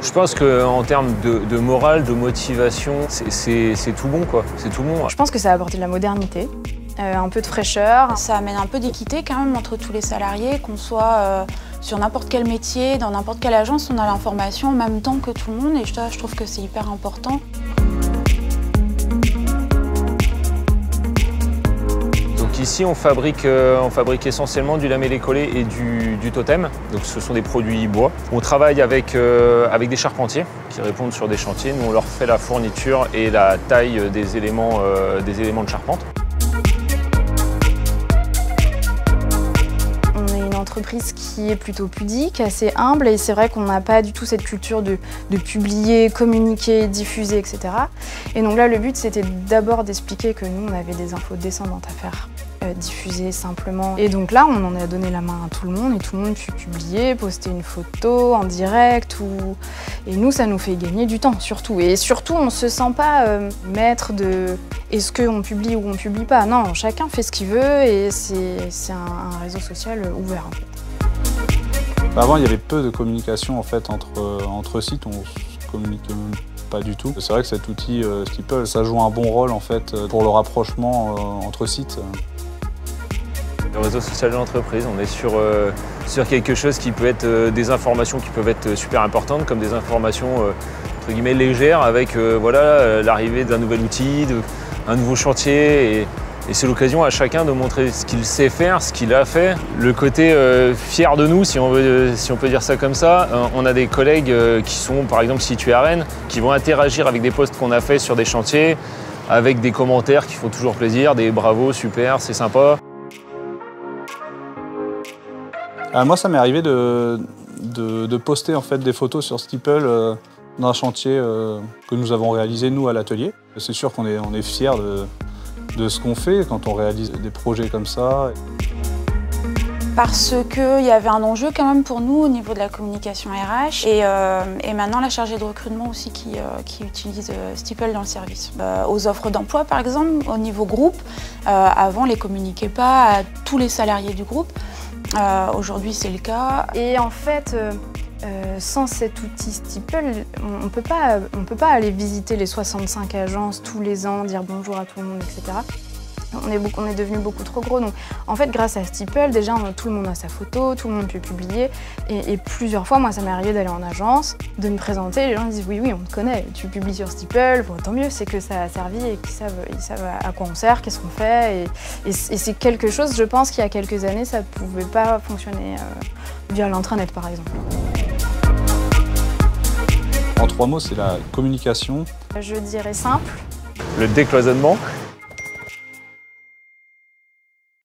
Je pense qu'en termes de morale, de motivation, c'est tout bon, quoi. C'est tout bon. Je pense que ça a apporté de la modernité, un peu de fraîcheur. Ça amène un peu d'équité quand même entre tous les salariés, qu'on soit sur n'importe quel métier, dans n'importe quelle agence, on a l'information en même temps que tout le monde et je trouve que c'est hyper important. Donc ici, on fabrique essentiellement du lamellé-collé et du totem. Donc ce sont des produits bois. On travaille avec des charpentiers qui répondent sur des chantiers. Nous, on leur fait la fourniture et la taille des éléments de charpente. Entreprise qui est plutôt pudique, assez humble, et c'est vrai qu'on n'a pas du tout cette culture de publier, communiquer, diffuser, etc. Et donc là, le but, c'était d'abord d'expliquer que nous, on avait des infos descendantes à faire, diffuser simplement. Et donc là, on en a donné la main à tout le monde, et tout le monde peut publier, poster une photo en direct, et nous, ça nous fait gagner du temps, surtout. Et surtout, on ne se sent pas maître de est-ce qu'on publie ou on ne publie pas. Non, chacun fait ce qu'il veut, et c'est un réseau social ouvert, en fait. Avant, il y avait peu de communication en fait, entre sites, on se communiquait même pas du tout. C'est vrai que cet outil Steeple, ça joue un bon rôle en fait, pour le rapprochement entre sites. Le réseau social de l'entreprise, on est sur quelque chose qui peut être des informations qui peuvent être super importantes, comme des informations entre guillemets légères avec voilà, l'arrivée d'un nouvel outil, un nouveau chantier. Et c'est l'occasion à chacun de montrer ce qu'il sait faire, ce qu'il a fait. Le côté fier de nous, si on peut dire ça comme ça. On a des collègues qui sont par exemple situés à Rennes, qui vont interagir avec des posts qu'on a fait sur des chantiers, avec des commentaires qui font toujours plaisir, des bravo, super, c'est sympa. Moi, ça m'est arrivé de poster en fait, des photos sur Steeple d'un chantier que nous avons réalisé nous à l'atelier. C'est sûr qu'on est fiers de ce qu'on fait quand on réalise des projets comme ça. Parce qu'il y avait un enjeu quand même pour nous au niveau de la communication RH et maintenant la chargée de recrutement aussi qui utilise Steeple dans le service. Aux offres d'emploi par exemple, au niveau groupe, avant on ne les communiquait pas à tous les salariés du groupe. Aujourd'hui c'est le cas. Et en fait, sans cet outil Steeple, on ne peut pas aller visiter les 65 agences tous les ans, dire bonjour à tout le monde, etc. On est devenu beaucoup trop gros. Donc, en fait, grâce à Steeple, déjà, tout le monde a sa photo, tout le monde peut publier. Et plusieurs fois, moi, ça m'est arrivé d'aller en agence, de me présenter. Les gens disent oui, on te connaît, tu publies sur Steeple. Bon, tant mieux, c'est que ça a servi et qu'ils savent à quoi on sert, qu'est-ce qu'on fait. Et c'est quelque chose, je pense qu'il y a quelques années, ça ne pouvait pas fonctionner via l'intranet, par exemple. En 3 mots, c'est la communication. Je dirais simple. Le décloisonnement.